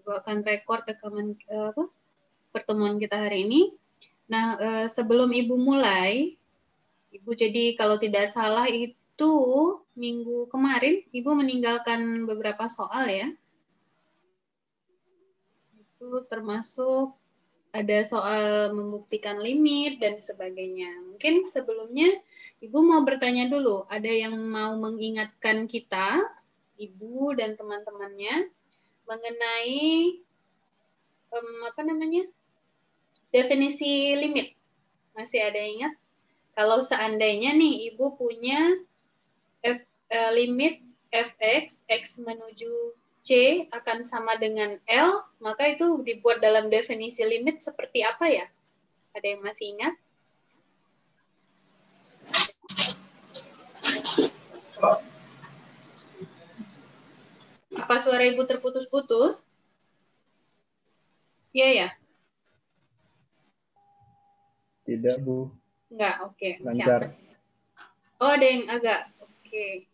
Ibu akan rekord rekaman pertemuan kita hari ini. Nah, sebelum Ibu mulai, Ibu jadi kalau tidak salah itu minggu kemarin Ibu meninggalkan beberapa soal ya. Itu termasuk ada soal membuktikan limit dan sebagainya. Mungkin sebelumnya Ibu mau bertanya dulu, ada yang mau mengingatkan kita, Ibu dan teman-temannya, mengenai definisi limit. Masih ada yang ingat? Kalau seandainya nih Ibu punya limit fx, x menuju C akan sama dengan L, maka itu dibuat dalam definisi limit seperti apa ya? Ada yang masih ingat? Apa suara Ibu terputus-putus? Iya ya? Tidak, Bu. Enggak, oke. Lancar. Oh, ada yang agak. Oke.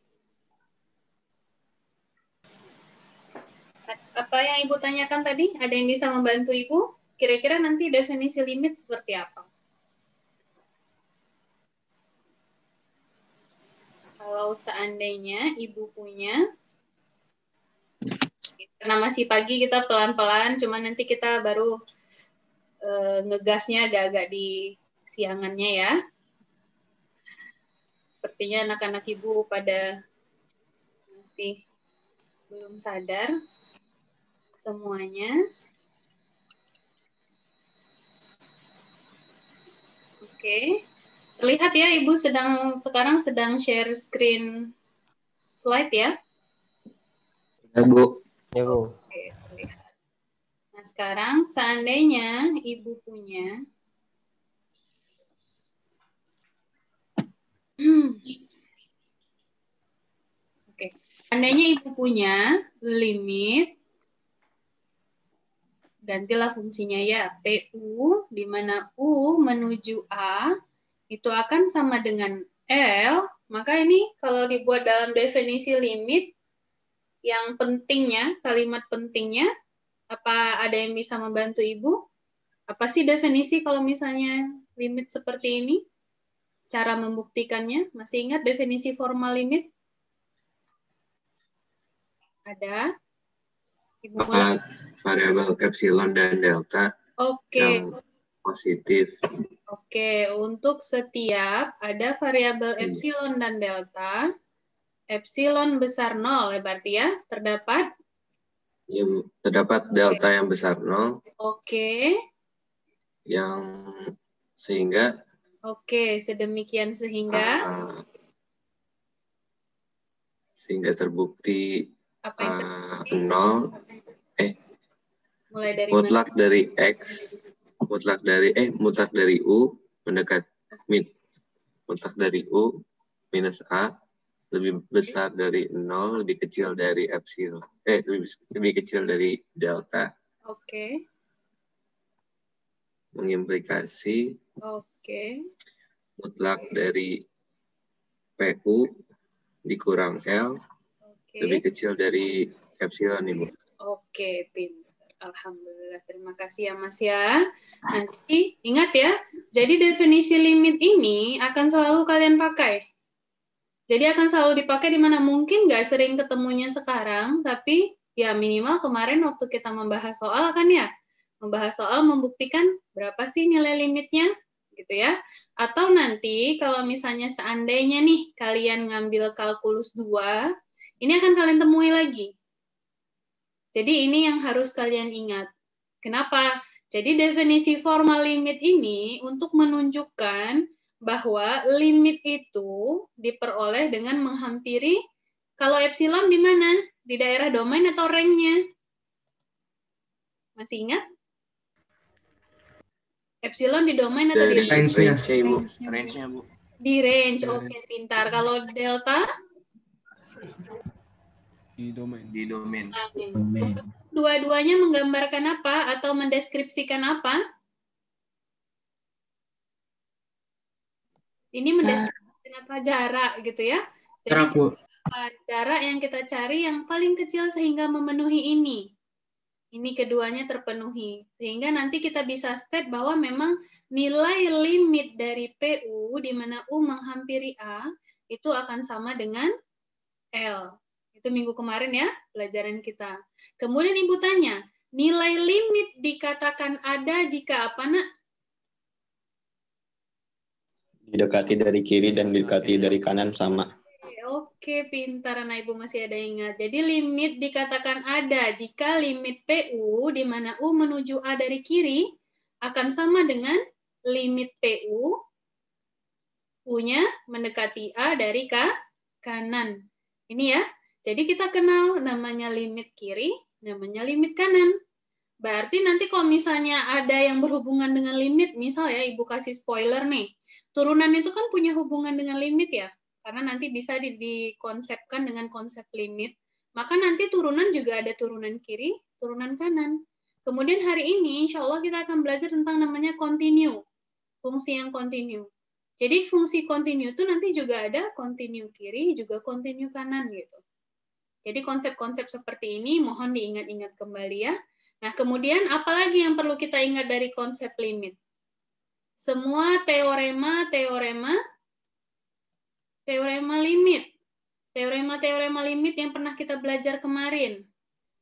Apa yang Ibu tanyakan tadi? Ada yang bisa membantu Ibu? Kira-kira nanti definisi limit seperti apa? Kalau seandainya Ibu punya, karena masih pagi kita pelan-pelan, cuma nanti kita baru ngegasnya agak-agak di siangannya ya. Sepertinya anak-anak Ibu pada masih belum sadar semuanya. Oke. Terlihat ya Ibu sekarang sedang share screen slide ya? Ya, Bu. Ya, Bu. Oke, terlihat. Nah, sekarang seandainya Ibu punya Oke. Seandainya Ibu punya limit, gantilah fungsinya ya, PU, di mana U menuju A, itu akan sama dengan L, maka ini kalau dibuat dalam definisi limit, yang pentingnya, kalimat pentingnya, apa ada yang bisa membantu Ibu? Apa sih definisi kalau misalnya limit seperti ini? Cara membuktikannya, masih ingat definisi formal limit? Ada? Ibu mulai. Variabel epsilon dan delta yang positif. Oke, untuk setiap ada variabel epsilon dan delta, epsilon besar 0 ya berarti ya, terdapat? Ya, Bu. Terdapat delta yang besar 0. Oke. Yang sehingga. Oke, sedemikian sehingga? Sehingga terbukti apa yang terbukti? 0. Mulai dari mutlak mana? dari X, mutlak dari U mendekat mutlak dari U minus A lebih besar dari 0, lebih kecil dari epsilon, lebih kecil dari delta. Oke. Mengimplikasi mutlak dari PU dikurang L lebih kecil dari epsilon, Ibu. Oke, pintar. Alhamdulillah, terima kasih ya Mas ya. Nanti ingat ya, jadi definisi limit ini akan selalu kalian pakai. Jadi akan selalu dipakai di mana mungkin nggak sering ketemunya sekarang, tapi ya minimal kemarin waktu kita membahas soal kan ya, membahas soal membuktikan berapa sih nilai limitnya, gitu ya. Atau nanti kalau misalnya seandainya nih kalian ngambil kalkulus 2, ini akan kalian temui lagi. Jadi ini yang harus kalian ingat. Kenapa? Jadi definisi formal limit ini untuk menunjukkan bahwa limit itu diperoleh dengan menghampiri, kalau epsilon di mana? Di daerah domain atau range-nya? Masih ingat? Epsilon di domain atau di range-nya? Range-nya, Bu. Di range, oke, pintar. Kalau delta? Di domain. Dua-duanya menggambarkan apa atau mendeskripsikan apa? Ini mendeskripsikan apa? Jarak gitu ya. Jadi jarak yang kita cari yang paling kecil sehingga memenuhi ini. Ini keduanya terpenuhi. Sehingga nanti kita bisa state bahwa memang nilai limit dari PU di mana U menghampiri A itu akan sama dengan L. Itu minggu kemarin ya, pelajaran kita. Kemudian Ibu tanya, nilai limit dikatakan ada jika apa, Nak? Didekati dari kiri dan didekati dari kanan sama. Oke, pintar anak Ibu masih ada ingat. Jadi limit dikatakan ada jika limit PU di mana U menuju A dari kiri akan sama dengan limit PU U-nya mendekati A dari kanan. Ini ya. Jadi kita kenal namanya limit kiri, namanya limit kanan. Berarti nanti kalau misalnya ada yang berhubungan dengan limit, misal ya Ibu kasih spoiler nih, turunan itu kan punya hubungan dengan limit ya, karena nanti bisa dikonsepkan dengan konsep limit, maka nanti turunan juga ada turunan kiri, turunan kanan. Kemudian hari ini insya Allah kita akan belajar tentang namanya continue, fungsi yang continue. Jadi fungsi continue itu nanti juga ada continue kiri, juga continue kanan gitu. Jadi konsep-konsep seperti ini mohon diingat-ingat kembali ya. Nah, kemudian apalagi yang perlu kita ingat dari konsep limit? Semua teorema limit. Teorema limit yang pernah kita belajar kemarin.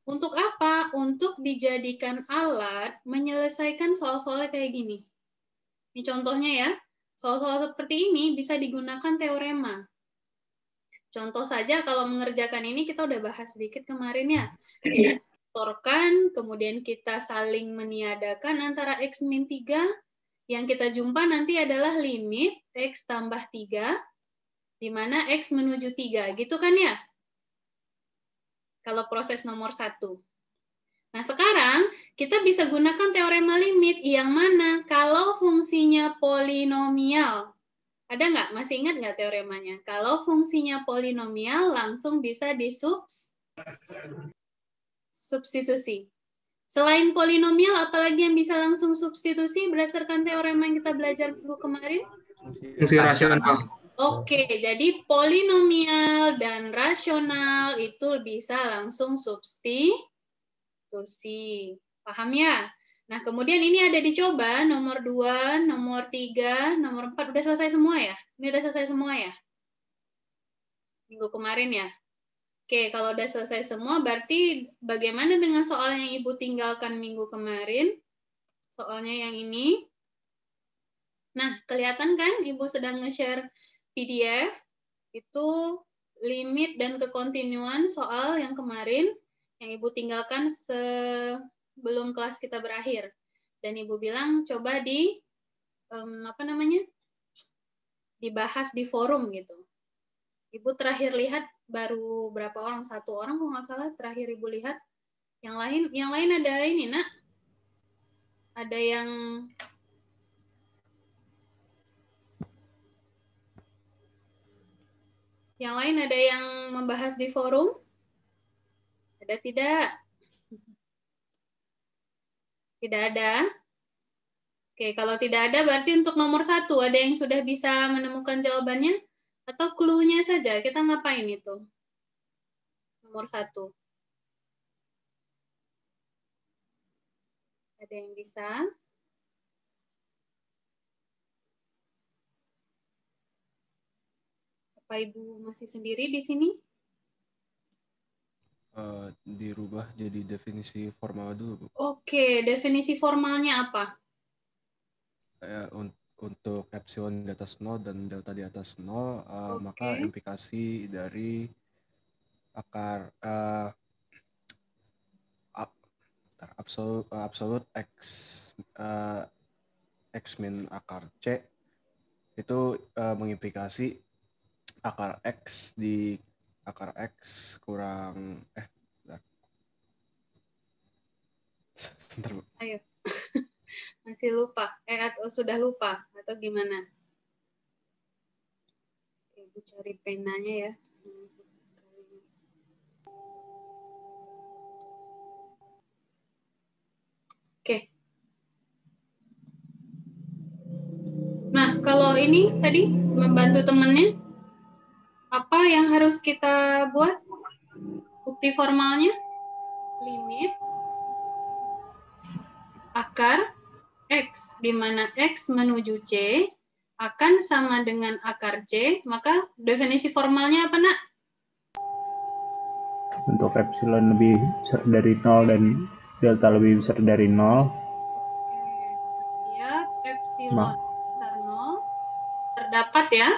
Untuk apa? Untuk dijadikan alat menyelesaikan soal-soal kayak gini. Ini contohnya ya. Soal-soal seperti ini bisa digunakan teorema. Contoh saja kalau mengerjakan ini kita udah bahas sedikit kemarin ya. Kita faktorkan, kemudian kita saling meniadakan antara X min 3. Yang kita jumpa nanti adalah limit X tambah 3, di mana X menuju 3. Gitu kan ya? Kalau proses nomor 1. Nah, sekarang kita bisa gunakan teorema limit yang mana kalau fungsinya polinomial. Ada nggak? Masih ingat nggak teoremanya? Kalau fungsinya polinomial langsung bisa disubstitusi. Selain polinomial, apalagi yang bisa langsung substitusi berdasarkan teorema yang kita belajar minggu kemarin? Fungsi rasional. Oke, jadi polinomial dan rasional itu bisa langsung substitusi. Paham ya? Nah, kemudian ini ada dicoba, nomor 2, nomor 3, nomor 4, udah selesai semua ya? Ini udah selesai semua ya? Minggu kemarin ya? Oke, kalau udah selesai semua, berarti bagaimana dengan soal yang Ibu tinggalkan minggu kemarin? Soalnya yang ini. Nah, kelihatan kan Ibu sedang nge-share PDF, itu limit dan kekontinuan soal yang kemarin, yang Ibu tinggalkan sebelum kelas kita berakhir. Dan Ibu bilang coba dibahas di forum gitu. Ibu terakhir lihat baru berapa orang? 1 orang kalau nggak salah terakhir Ibu lihat. Yang lain ada ini, Nak. Ada yang lain ada yang membahas di forum? Ada tidak? Tidak ada? Oke, kalau tidak ada berarti untuk nomor 1 ada yang sudah bisa menemukan jawabannya? Atau clue-nya saja, kita ngapain itu? Nomor 1. Ada yang bisa? Apa Ibu masih sendiri di sini? Dirubah jadi definisi formal dulu, Bu. Oke, definisi formalnya apa? Untuk epsilon di atas 0 dan delta di atas 0, maka implikasi dari akar absolut X min akar C itu mengimplikasi akar X di akar X kurang bentar, Bu. Ayo. Masih lupa? Atau sudah lupa? Atau gimana? Ibu cari penanya ya. Oke. Nah, kalau ini tadi membantu temannya, apa yang harus kita buat? Bukti formalnya? Limit akar X, di mana X menuju C akan sama dengan akar C, maka definisi formalnya apa, Nak? Untuk epsilon lebih besar dari 0 dan delta lebih besar dari 0. Setiap epsilon besar 0 terdapat ya?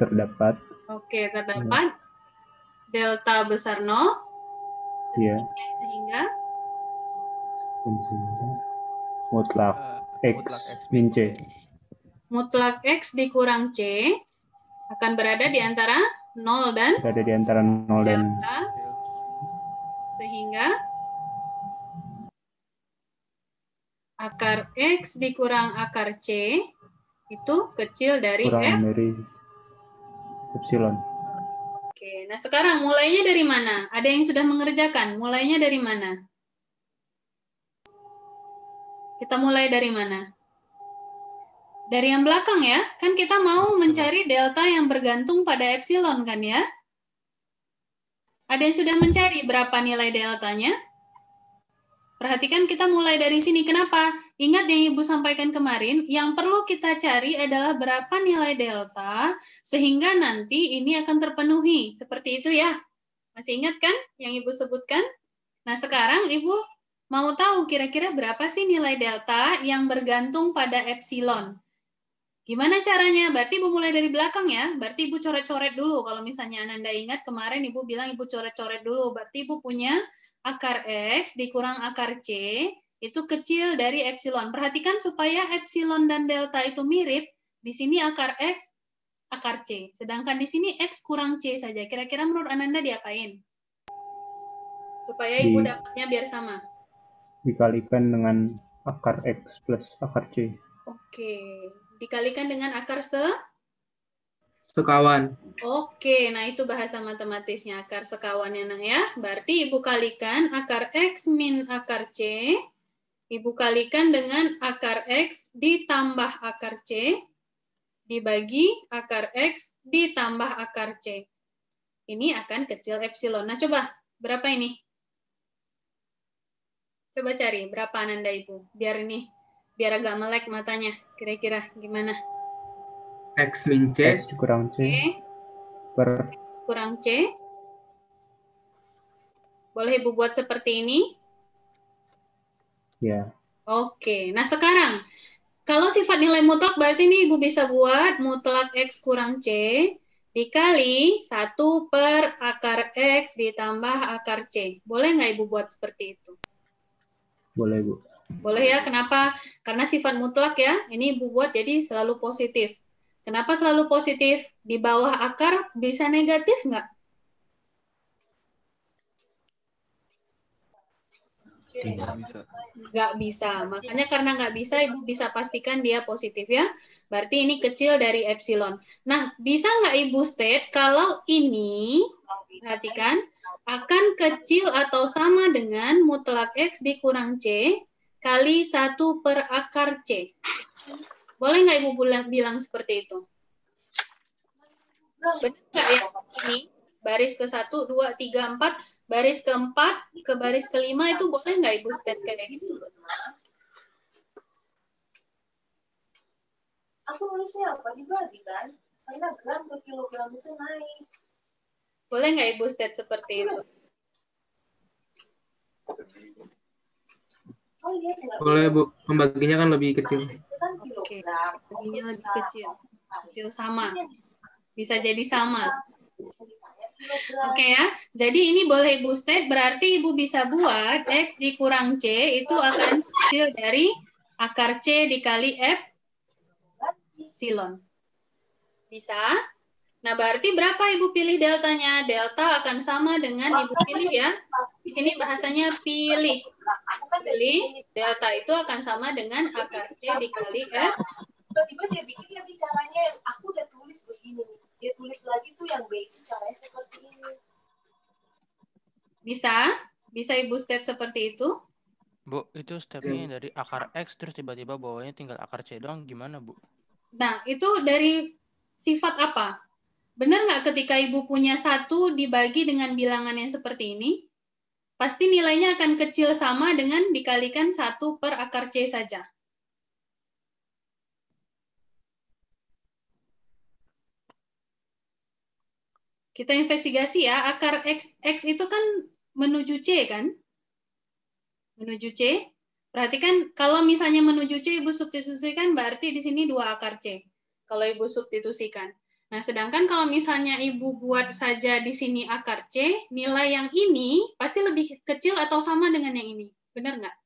Terdapat. Oke, terdapat delta besar 0. Iya. Sehingga mutlak X min C. Mutlak X dikurang C akan berada di antara 0 dan Berada di antara 0 dan delta, sehingga akar X dikurang akar C itu kecil dari kurang F. dari epsilon. Oke, nah sekarang mulainya dari mana? Ada yang sudah mengerjakan? Mulainya dari mana? Kita mulai dari mana? Dari yang belakang ya, kan kita mau mencari delta yang bergantung pada epsilon kan ya? Ada yang sudah mencari berapa nilai deltanya? Perhatikan kita mulai dari sini. Kenapa? Ingat yang Ibu sampaikan kemarin, yang perlu kita cari adalah berapa nilai delta sehingga nanti ini akan terpenuhi. Seperti itu ya. Masih ingat kan yang Ibu sebutkan? Nah sekarang Ibu mau tahu kira-kira berapa sih nilai delta yang bergantung pada epsilon. Gimana caranya? Berarti Ibu mulai dari belakang ya. Berarti Ibu coret-coret dulu. Kalau misalnya Ananda ingat kemarin Ibu bilang Ibu coret-coret dulu. Berarti Ibu punya akar X dikurang akar C itu kecil dari epsilon. Perhatikan supaya epsilon dan delta itu mirip. Di sini akar X, akar C. Sedangkan di sini X kurang C saja. Kira-kira menurut Ananda diapain? Supaya Ibu dapatnya biar sama. Dikalikan dengan akar X plus akar C. Oke. Dikalikan dengan akar sekawan. Oke, nah itu bahasa matematisnya akar sekawannya nah ya. Berarti Ibu kalikan akar X min akar C. Ibu kalikan dengan akar X ditambah akar C dibagi akar X ditambah akar C. Ini akan kecil epsilon. Nah coba, berapa ini? Coba cari, berapa Ananda Ibu? Biar agak melek matanya. Kira-kira gimana? X min C. X dikurang C. Per X kurang C. Boleh Ibu buat seperti ini? ya. Oke, nah sekarang kalau sifat nilai mutlak berarti ini Ibu bisa buat mutlak X kurang C dikali 1 per akar X ditambah akar C. Boleh nggak Ibu buat seperti itu? Boleh, Bu. Boleh ya, kenapa? Karena sifat mutlak ya, ini Ibu buat jadi selalu positif. Kenapa selalu positif? Di bawah akar bisa negatif nggak? Tidak bisa. Nggak bisa. Makanya karena nggak bisa, Ibu bisa pastikan dia positif ya. Berarti ini kecil dari epsilon. Nah, bisa nggak Ibu state kalau ini, perhatikan, akan kecil atau sama dengan mutlak X dikurang C kali 1 per akar C. Boleh nggak Ibu bilang seperti itu? Benar nggak ya? Ini baris ke-1, 2, 3, 4, baris ke-4 ke baris ke-5 itu boleh nggak Ibu state kayak gitu? Aku nulisnya apa dibagi kan? Karena gram ke kilogram itu naik. Boleh nggak Ibu state seperti itu? Oh iya, Boleh, Bu. Pembaginya kan lebih kecil. Oke, baginya lebih kecil. Kecil sama. Bisa jadi sama. Oke ya, jadi ini boleh Ibu state, berarti Ibu bisa buat X dikurang C itu akan kecil dari akar C dikali epsilon. Bisa? Nah, berarti berapa Ibu pilih deltanya? Delta akan sama dengan Ibu pilih ya. Di sini bahasanya pilih. Pilih, delta itu akan sama dengan akar C dikali Tiba-tiba dia bikin dia bicaranya yang aku udah tulis begini. Dia tulis lagi tuh yang B itu caranya seperti ini. Bisa? Bisa Ibu state seperti itu? Bu, itu stepnya dari akar X terus tiba-tiba bawahnya tinggal akar C doang gimana, Bu? Nah, itu dari sifat apa? Benar nggak ketika Ibu punya 1 dibagi dengan bilangan yang seperti ini? pasti nilainya akan kecil sama dengan dikalikan 1 per akar C saja. Kita investigasi ya, akar X itu kan menuju C kan? Menuju C. Perhatikan kalau misalnya menuju C Ibu substitusikan berarti di sini 2 akar C. Kalau Ibu substitusikan. Nah, sedangkan kalau misalnya Ibu buat saja di sini akar C, nilai yang ini pasti lebih kecil atau sama dengan yang ini. Benar nggak?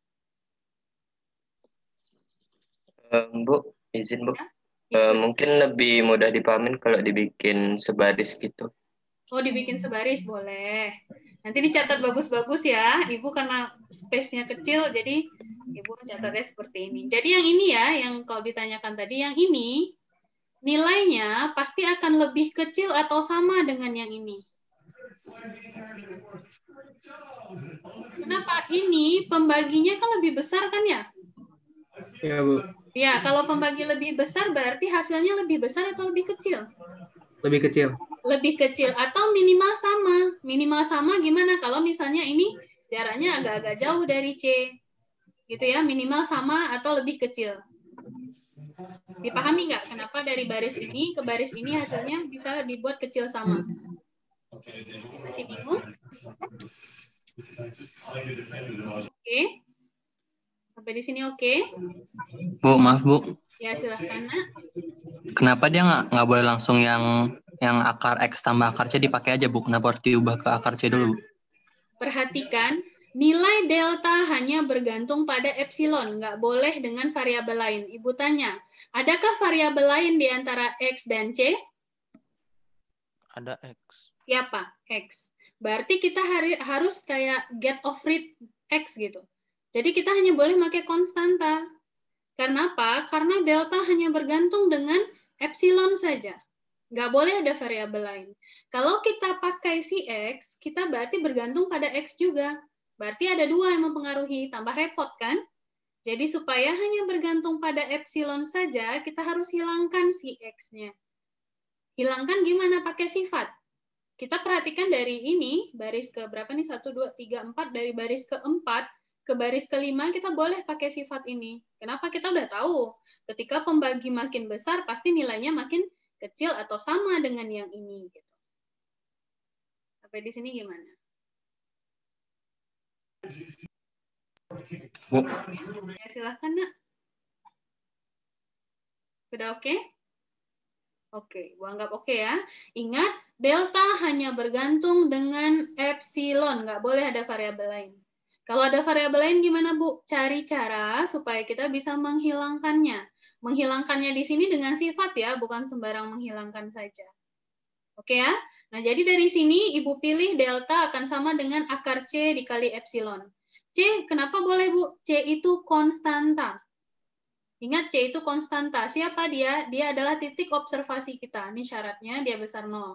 Bu, izin Bu. Ya? Mungkin lebih mudah dipahamin kalau dibikin sebaris gitu. Oh, dibikin sebaris, boleh. Nanti dicatat bagus-bagus ya. Ibu karena space-nya kecil, jadi Ibu catatnya seperti ini. Jadi yang ini ya, yang kalau ditanyakan tadi, yang ini nilainya pasti akan lebih kecil atau sama dengan yang ini. Kenapa? Ini pembaginya kan lebih besar kan ya? Ya, Bu. Ya, kalau pembagi lebih besar berarti hasilnya lebih besar atau lebih kecil? Lebih kecil. Lebih kecil atau minimal sama. Minimal sama gimana kalau misalnya ini jaraknya agak-agak jauh dari C. Gitu ya, minimal sama atau lebih kecil. Dipahami nggak kenapa dari baris ini ke baris ini hasilnya bisa dibuat kecil sama? Masih bingung? Oke. Sampai di sini oke? Bu, maaf Bu. Ya, silahkan Nak. Kenapa dia nggak boleh langsung yang akar X tambah akar C dipakai aja Bu? Kenapa harus diubah ke akar C dulu Bu? Perhatikan, nilai delta hanya bergantung pada epsilon, nggak boleh dengan variabel lain. Ibu tanya, adakah variabel lain di antara X dan C? Ada X. Siapa? X. Berarti kita harus kayak get of rid X gitu. Jadi kita hanya boleh pakai konstanta. Karena apa? Karena delta hanya bergantung dengan epsilon saja. Nggak boleh ada variabel lain. Kalau kita pakai si X, kita berarti bergantung pada X juga. Berarti ada 2 yang mempengaruhi. Tambah repot kan? Jadi supaya hanya bergantung pada epsilon saja, kita harus hilangkan si X-nya. Hilangkan gimana? Pakai sifat. Kita perhatikan dari ini, baris ke berapa nih? 1, 2, 3, 4. Dari baris keempat ke baris kelima kita boleh pakai sifat ini. Kenapa? Kita udah tahu. Ketika pembagi makin besar, pasti nilainya makin kecil atau sama dengan yang ini. Gitu. Sampai di sini gimana? Bu. Ya, silahkan, Nak. Sudah oke? Oke, gua anggap oke ya. Ingat, delta hanya bergantung dengan epsilon. Nggak boleh ada variabel lain. Kalau ada variabel lain gimana, Bu? Cari cara supaya kita bisa menghilangkannya. Menghilangkannya di sini dengan sifat ya, bukan sembarang menghilangkan saja. Oke ya? Nah, jadi dari sini Ibu pilih delta akan sama dengan akar C dikali epsilon. C, kenapa boleh, Bu? C itu konstanta. Ingat, C itu konstanta. Siapa dia? Dia adalah titik observasi kita. Ini syaratnya dia besar 0.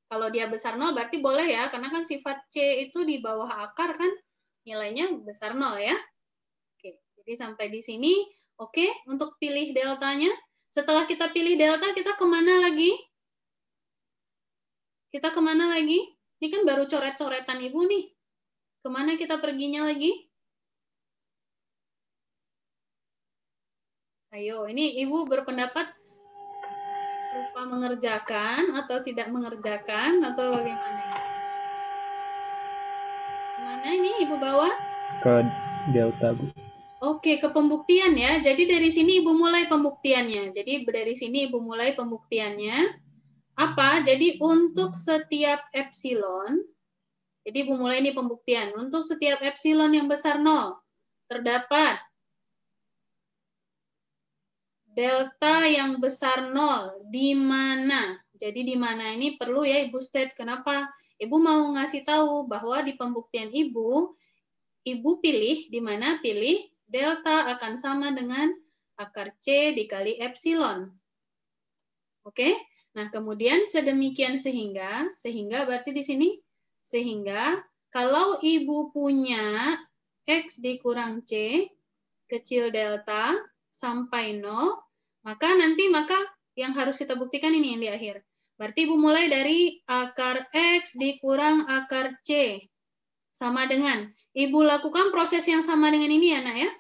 Kalau dia besar 0 berarti boleh ya, karena kan sifat C itu di bawah akar kan, nilainya besar 0 ya. Oke, jadi sampai di sini oke untuk pilih deltanya. Setelah kita pilih delta, kita kemana lagi? Kita kemana lagi? Ini kan baru coret-coretan Ibu nih. Kemana kita perginya lagi? Ayo, ini Ibu berpendapat lupa mengerjakan atau tidak mengerjakan atau bagaimana? Kemana ini Ibu bawa? Ke delta, Bu. Oke, ke pembuktian ya. Jadi dari sini Ibu mulai pembuktiannya. Jadi dari sini Ibu mulai pembuktiannya. Apa? Jadi untuk setiap epsilon, jadi Ibu mulai ini pembuktian. Untuk setiap epsilon yang besar 0, terdapat delta yang besar 0. Di mana? Jadi di mana ini perlu ya Ibu state. Kenapa? Ibu mau ngasih tahu bahwa di pembuktian Ibu pilih di mana? Pilih delta akan sama dengan akar C dikali epsilon. Oke? Nah, kemudian sedemikian sehingga berarti di sini, sehingga kalau Ibu punya X dikurang C, kecil delta, sampai 0, maka yang harus kita buktikan ini yang di akhir. Berarti Ibu mulai dari akar X dikurang akar C, sama dengan. Ibu lakukan proses yang sama dengan ini ya, Nak ya.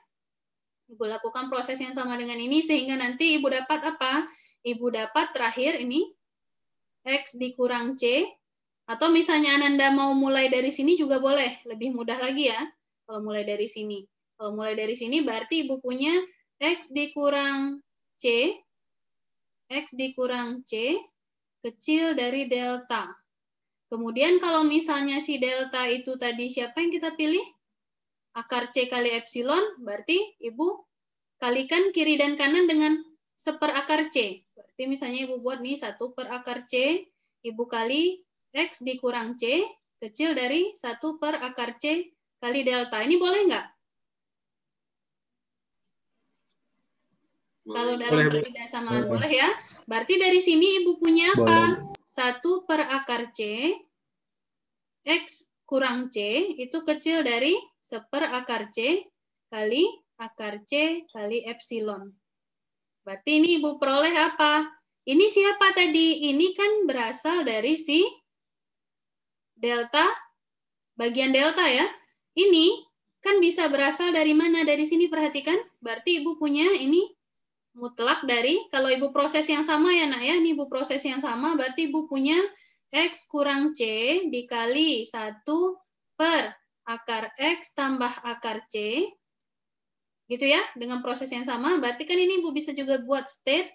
Ibu lakukan proses yang sama dengan ini sehingga nanti Ibu dapat apa? Ibu dapat terakhir ini X dikurang C. Atau misalnya Ananda mau mulai dari sini juga boleh. Lebih mudah lagi ya. Kalau mulai dari sini. Kalau mulai dari sini berarti Ibu punya X dikurang C. X dikurang C kecil dari delta. Kemudian kalau misalnya si delta itu tadi siapa yang kita pilih? Akar C kali epsilon, berarti Ibu kalikan kiri dan kanan dengan seperakar C. Berarti misalnya Ibu buat nih 1 per akar C, Ibu kali X dikurang C, kecil dari 1 per akar C kali delta. Ini boleh nggak? Kalau dalam persamaan boleh ya. Berarti dari sini Ibu punya apa? 1 per akar C, X kurang C, itu kecil dari 1 per akar C kali akar C kali epsilon. Berarti ini Ibu peroleh apa? Ini siapa tadi? Ini kan berasal dari si delta, bagian delta ya. Ini kan bisa berasal dari mana? Dari sini perhatikan. Berarti Ibu punya ini mutlak dari, kalau Ibu proses yang sama ya Nak ya, ini Ibu proses yang sama, berarti Ibu punya X kurang C dikali 1 per akar X tambah akar C, gitu ya, dengan proses yang sama, berarti kan ini Ibu bisa juga buat state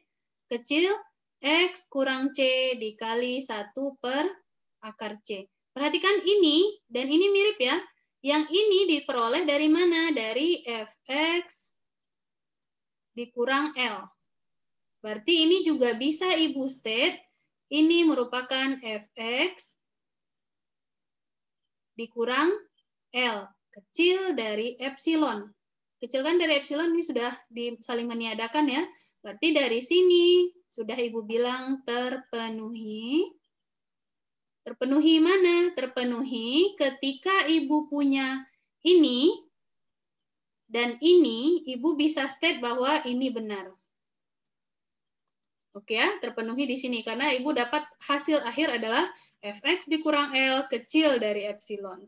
kecil X kurang C dikali 1 per akar C. Perhatikan ini, dan ini mirip ya, yang ini diperoleh dari mana? Dari Fx dikurang L. Berarti ini juga bisa Ibu state, ini merupakan Fx dikurang L, kecil dari epsilon. Kecil kan dari epsilon, ini sudah saling meniadakan ya. Berarti dari sini sudah Ibu bilang terpenuhi. Terpenuhi mana? Terpenuhi ketika Ibu punya ini, dan ini, Ibu bisa state bahwa ini benar. Oke ya, terpenuhi di sini. Karena Ibu dapat hasil akhir adalah Fx dikurang L kecil dari epsilon.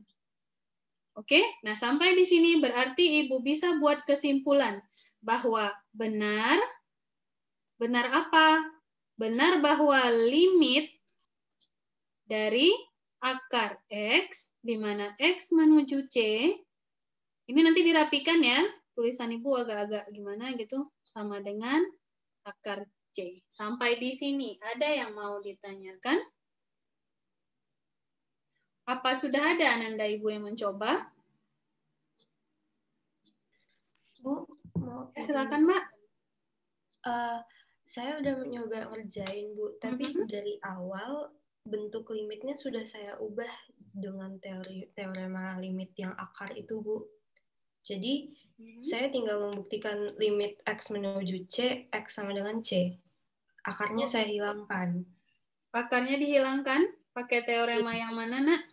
Oke, nah sampai di sini berarti Ibu bisa buat kesimpulan bahwa benar apa? Benar bahwa limit dari akar X, di mana X menuju C, ini nanti dirapikan ya, tulisan Ibu agak-agak gimana gitu, sama dengan akar C. Sampai di sini, ada yang mau ditanyakan? Apa sudah ada Ananda Ibu yang mencoba? Bu, mau silakan Mbak. Saya udah nyoba ngerjain Bu, tapi dari awal bentuk limitnya sudah saya ubah dengan teorema limit yang akar itu Bu. Jadi saya tinggal membuktikan limit X menuju C, X sama dengan C. Akarnya saya hilangkan. Akarnya dihilangkan? Pakai teorema yang mana, Nak?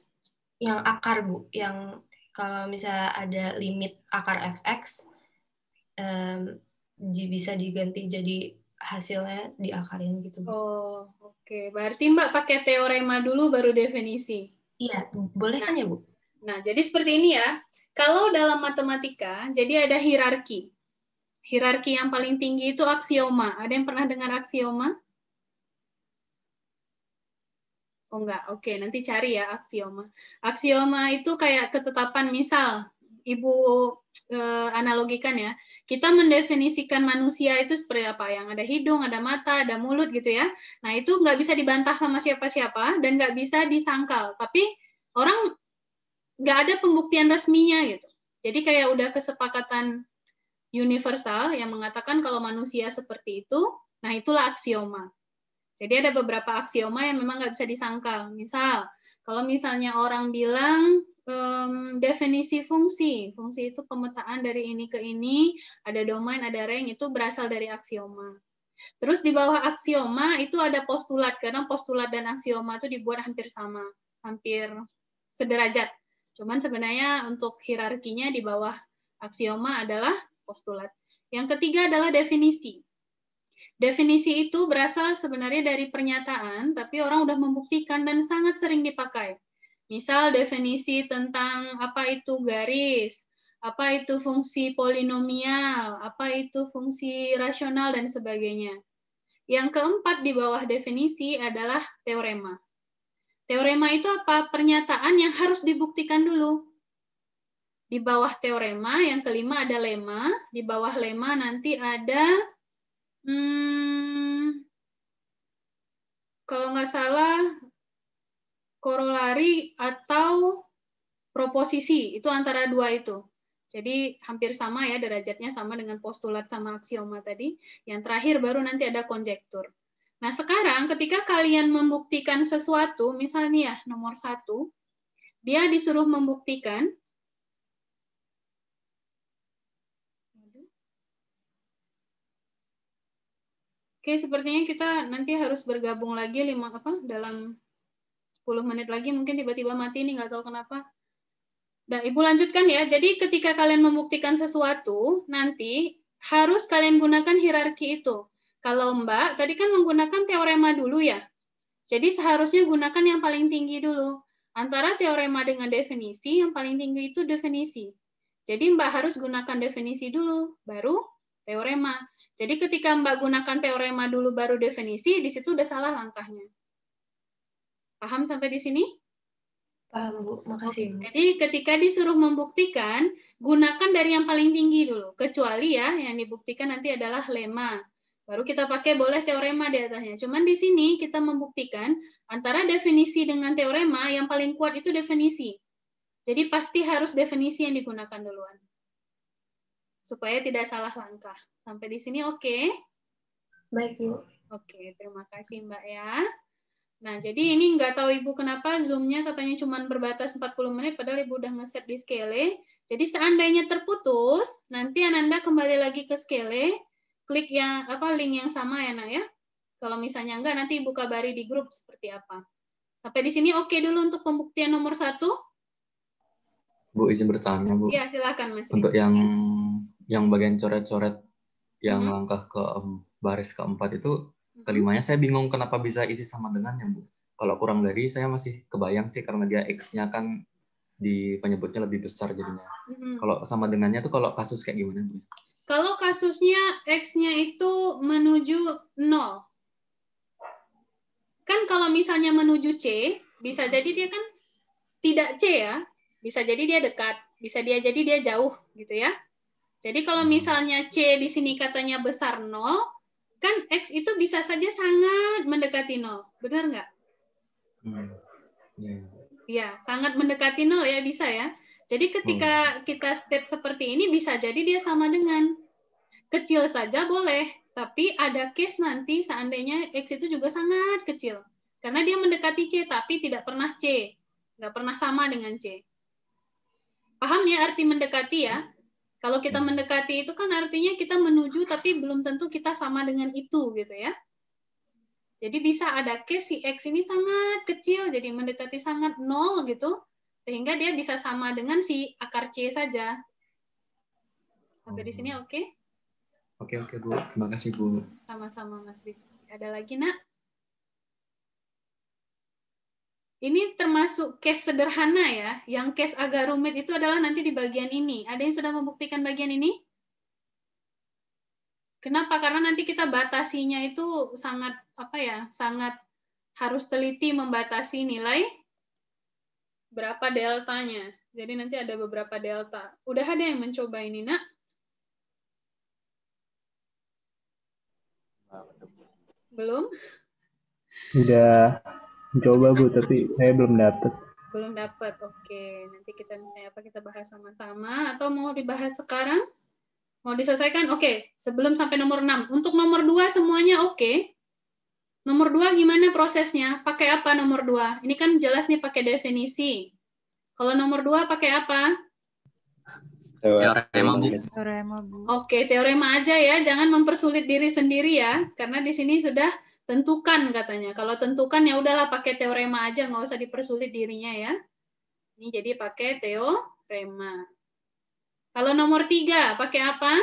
Yang akar, Bu. Yang kalau misalnya ada limit akar Fx, bisa diganti jadi hasilnya diakarin gitu, Bu. Oh, oke. Berarti Mbak pakai teorema dulu baru definisi. Iya, boleh kan ya, Bu? Nah, jadi seperti ini ya. Kalau dalam matematika, jadi ada hierarki. Hierarki yang paling tinggi itu aksioma. Ada yang pernah dengar aksioma? Oh enggak, oke. Nanti cari ya aksioma. Aksioma itu kayak ketetapan, misal, Ibu analogikan ya. Kita mendefinisikan manusia itu seperti apa? Yang ada hidung, ada mata, ada mulut gitu ya. Nah, itu nggak bisa dibantah sama siapa-siapa dan nggak bisa disangkal. Tapi orang nggak ada pembuktian resminya gitu. Jadi kayak udah kesepakatan universal yang mengatakan kalau manusia seperti itu, nah itulah aksioma. Jadi ada beberapa aksioma yang memang nggak bisa disangkal. Misal, kalau misalnya orang bilang definisi fungsi itu pemetaan dari ini ke ini, ada domain, ada range, itu berasal dari aksioma. Terus di bawah aksioma itu ada postulat, karena postulat dan aksioma itu dibuat hampir sama, hampir sederajat. Cuman sebenarnya untuk hierarkinya di bawah aksioma adalah postulat. Yang ketiga adalah definisi. Definisi itu berasal sebenarnya dari pernyataan, tapi orang udah membuktikan dan sangat sering dipakai. Misal definisi tentang apa itu garis, apa itu fungsi polinomial, apa itu fungsi rasional, dan sebagainya. Yang keempat di bawah definisi adalah teorema. Teorema itu apa? Pernyataan yang harus dibuktikan dulu. Di bawah teorema, yang kelima ada lema. Di bawah lema nanti ada, kalau nggak salah, korolari atau proposisi. Itu antara dua itu. Jadi hampir sama ya, derajatnya sama dengan postulat sama aksioma tadi. Yang terakhir baru nanti ada konjektur. Nah sekarang ketika kalian membuktikan sesuatu, misalnya ya nomor 1, dia disuruh membuktikan, oke, sepertinya kita nanti harus bergabung lagi dalam 10 menit lagi, mungkin tiba-tiba mati nih, nggak tahu kenapa. Nah, Ibu lanjutkan ya. Jadi ketika kalian membuktikan sesuatu, nanti harus kalian gunakan hierarki itu. Kalau Mbak, tadi kan menggunakan teorema dulu ya. Jadi seharusnya gunakan yang paling tinggi dulu. Antara teorema dengan definisi, yang paling tinggi itu definisi. Jadi Mbak harus gunakan definisi dulu, baru teorema. Jadi ketika Mbak gunakan teorema dulu baru definisi, di situ udah salah langkahnya. Paham sampai di sini? Paham, Bu. Makasih, Bu. Jadi ketika disuruh membuktikan, gunakan dari yang paling tinggi dulu. Kecuali ya, yang dibuktikan nanti adalah lema. Baru kita pakai boleh teorema di atasnya. Cuman di sini kita membuktikan antara definisi dengan teorema, yang paling kuat itu definisi. Jadi pasti harus definisi yang digunakan duluan. Supaya tidak salah langkah. Sampai di sini oke? Baik, Bu. Oke, terima kasih Mbak ya. Nah, jadi ini nggak tahu Ibu kenapa Zoom-nya katanya cuma berbatas 40 menit, padahal Ibu udah nge-set di Skele. Jadi seandainya terputus, nanti Ananda kembali lagi ke Skele, klik yang link yang sama ya, Nak ya. Kalau misalnya enggak, nanti Ibu kabari di grup seperti apa. Sampai di sini oke dulu untuk pembuktian nomor 1? Bu, izin bertanya, Bu. Iya, silakan Mas. Untuk yang bagian coret-coret yang langkah ke baris keempat itu, kelimanya saya bingung kenapa bisa isi sama dengannya, Bu. Kalau kurang dari, saya masih kebayang sih karena dia X-nya kan di penyebutnya lebih besar jadinya. Kalau sama dengannya tuh kalau kasus kayak gimana, Bu? Kalau kasusnya X-nya itu menuju 0. Kan kalau misalnya menuju C, bisa jadi dia kan tidak C ya. Bisa jadi dia dekat, bisa jadi dia jauh gitu ya. Jadi kalau misalnya C di sini katanya besar 0, kan X itu bisa saja sangat mendekati 0. Benar nggak? Ya, sangat mendekati 0 ya, bisa ya. Jadi ketika kita step seperti ini, bisa jadi dia sama dengan. Kecil saja boleh, tapi ada case nanti seandainya X itu juga sangat kecil. Karena dia mendekati C, tapi tidak pernah C. Nggak pernah sama dengan C. Paham ya arti mendekati ya? Kalau kita mendekati itu kan artinya kita menuju, tapi belum tentu kita sama dengan itu gitu ya. Jadi bisa ada case si X ini sangat kecil, jadi mendekati sangat 0 gitu, sehingga dia bisa sama dengan si akar C saja. Sampai di sini oke? Oke, Bu. Terima kasih, Bu. Sama-sama, Mas Rizky. Ada lagi, Nak? Ini termasuk case sederhana ya. Yang case agak rumit itu adalah nanti di bagian ini. Ada yang sudah membuktikan bagian ini? Kenapa? Karena nanti kita batasinya itu sangat sangat harus teliti membatasi nilai berapa deltanya. Jadi nanti ada beberapa delta. Udah ada yang mencoba ini, Nak? Belum? Udah mencoba, Bu, tapi saya belum dapat. Belum dapat. Oke, nanti kita kita bahas sama-sama atau mau dibahas sekarang? Mau diselesaikan? Oke, sebelum sampai nomor 6. Untuk nomor 2 semuanya oke. Nomor 2 gimana prosesnya? Pakai apa nomor 2? Ini kan jelas nih pakai definisi. Kalau nomor 2 pakai apa? Teorema, Bu. Oke, teorema aja ya. Jangan mempersulit diri sendiri ya. Karena di sini sudah tentukan katanya. Kalau tentukan ya udahlah pakai teorema aja, nggak usah dipersulit dirinya ya. Ini jadi pakai teorema. Kalau nomor 3 pakai apa?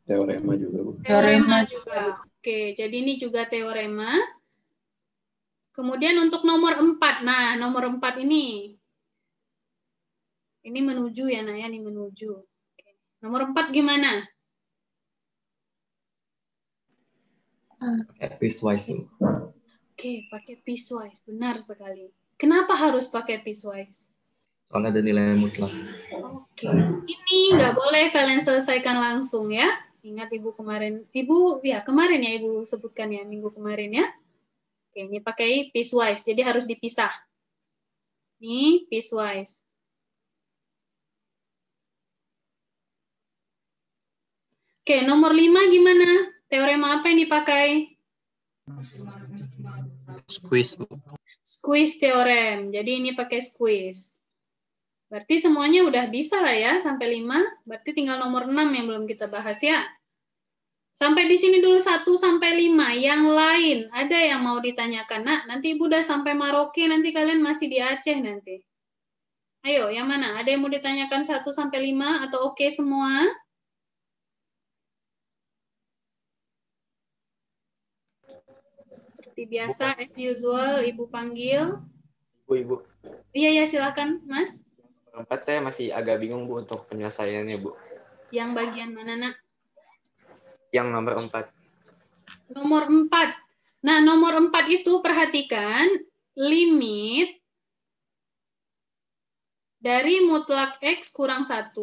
Teorema juga, Bu. Teorema juga. Oke, jadi ini juga teorema. Kemudian untuk nomor 4. Nah, nomor 4 ini. Ini menuju ya, Nak ya, ini menuju. Oke. Nomor 4 gimana? Piecewise, Bu. Oke, pakai piecewise. Benar sekali. Kenapa harus pakai piecewise? Soalnya ada nilai mutlak. Oke. Ini nggak boleh kalian selesaikan langsung ya. Ingat Ibu kemarin. Ibu, ya kemarin ya Ibu sebutkan ya, minggu kemarin ya. Oke, ini pakai piecewise. Jadi harus dipisah. Ini piecewise. Oke, nomor 5 gimana? Teorema apa yang dipakai? Squeeze, Bu. Squeeze theorem. Jadi ini pakai squeeze. Berarti semuanya udah bisa lah ya, sampai 5. Berarti tinggal nomor 6 yang belum kita bahas ya. Sampai di sini dulu 1 sampai 5. Yang lain, ada yang mau ditanyakan? Nah, nanti Ibu udah sampai Maroke, nanti kalian masih di Aceh nanti. Ayo, yang mana? Ada yang mau ditanyakan 1 sampai 5 atau oke semua? Seperti biasa, as usual, Ibu panggil. Ibu. Iya, silakan, Mas. Nomor 4 saya masih agak bingung, Bu, untuk penyelesaiannya, Bu. Yang bagian mana, Nak? Yang nomor 4. Nomor 4. Nah, nomor 4 itu perhatikan limit dari mutlak X kurang 1.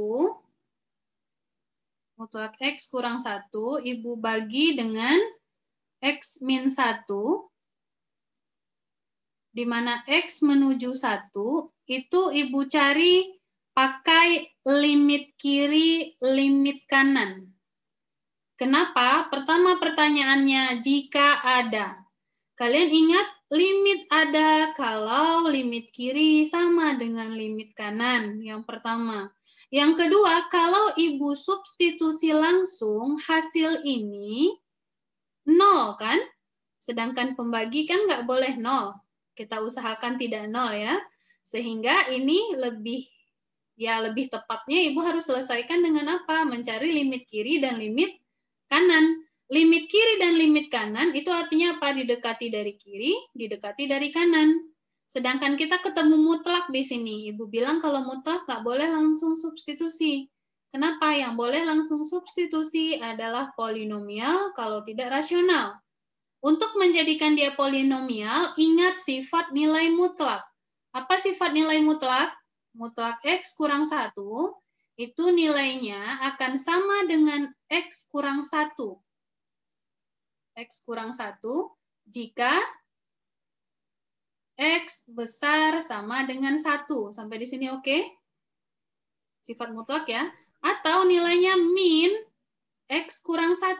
Mutlak X kurang 1, Ibu bagi dengan X min 1, di mana X menuju 1, itu Ibu cari pakai limit kiri, limit kanan. Kenapa? Pertama pertanyaannya, jika ada. Kalian ingat, limit ada kalau limit kiri sama dengan limit kanan. Yang pertama. Yang kedua, kalau Ibu substitusi langsung, hasil ini 0 kan? Sedangkan pembagi kan nggak boleh 0. Kita usahakan tidak 0 ya. Sehingga ini lebih tepatnya Ibu harus selesaikan dengan apa? Mencari limit kiri dan limit kanan. Limit kiri dan limit kanan itu artinya apa? Didekati dari kiri, didekati dari kanan. Sedangkan kita ketemu mutlak di sini. Ibu bilang kalau mutlak nggak boleh langsung substitusi. Kenapa? Yang boleh langsung substitusi adalah polinomial kalau tidak rasional. Untuk menjadikan dia polinomial, ingat sifat nilai mutlak. Apa sifat nilai mutlak? Mutlak X kurang 1, itu nilainya akan sama dengan X kurang 1. X kurang 1 jika X besar sama dengan 1. Sampai di sini oke? Sifat mutlak ya. Atau nilainya min X kurang 1.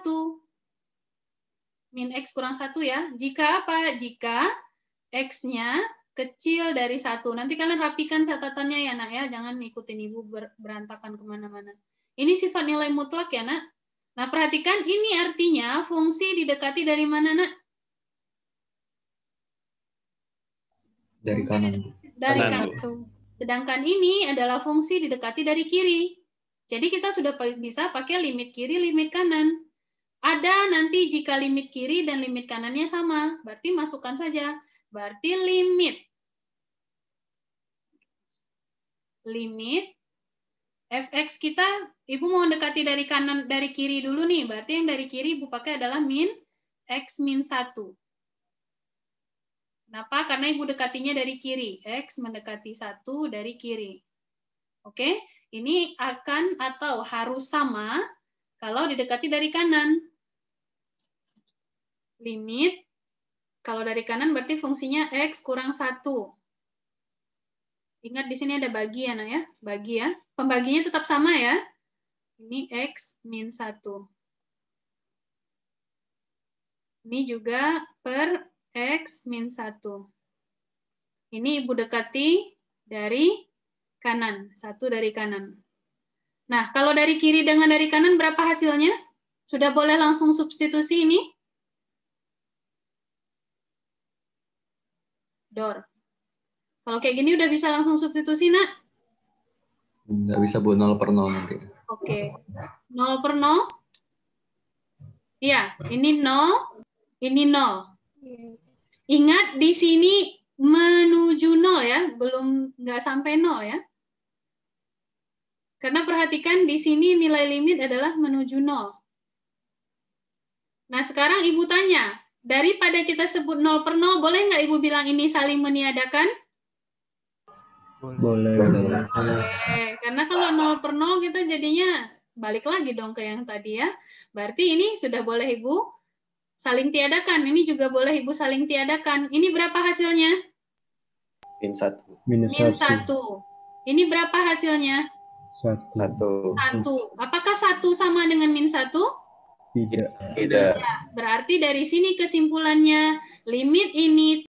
Min X kurang 1 ya. Jika apa? Jika X-nya kecil dari 1. Nanti kalian rapikan catatannya ya, Nak ya. Jangan ikutin Ibu berantakan kemana-mana. Ini sifat nilai mutlak ya, Nak. Nah, perhatikan ini artinya fungsi didekati dari mana, Nak? Dari kanan. Dari kanan. Sedangkan ini adalah fungsi didekati dari kiri. Jadi kita sudah bisa pakai limit kiri, limit kanan. Ada nanti jika limit kiri dan limit kanannya sama, berarti masukkan saja. Berarti limit fx kita, Ibu mau dekati dari kanan, dari kiri dulu nih. Berarti yang dari kiri Ibu pakai adalah min x min 1. Kenapa? Karena Ibu dekatinya dari kiri. X mendekati 1 dari kiri. Oke? Ini akan atau harus sama kalau didekati dari kanan. Limit, kalau dari kanan berarti fungsinya X kurang 1. Ingat di sini ada bagi ya, Nak ya. Bagi ya. Pembaginya tetap sama ya. Ini X min 1. Ini juga per X min 1. Ini Ibu dekati dari kanan. 1 dari kanan. Nah, kalau dari kiri dengan dari kanan berapa hasilnya? Sudah boleh langsung substitusi ini? Dor. Kalau kayak gini udah bisa langsung substitusi, Nak? Nggak bisa, Bu, 0 per 0 nanti. Oke. 0 per 0? Iya, ini 0, ini 0. Ingat di sini menuju 0 ya, belum nggak sampai 0 ya. Karena perhatikan di sini nilai limit adalah menuju 0. Nah sekarang Ibu tanya, daripada kita sebut 0 per 0, boleh nggak Ibu bilang ini saling meniadakan? Boleh. Karena kalau 0 per 0 kita jadinya balik lagi dong ke yang tadi ya. Berarti ini sudah boleh Ibu saling tiadakan. Ini juga boleh Ibu saling tiadakan. Ini berapa hasilnya? Min 1. Minus Min 1. 1. Ini berapa hasilnya? 1. 1. Apakah 1 sama dengan min 1? Tidak. Tidak. Berarti dari sini kesimpulannya limit ini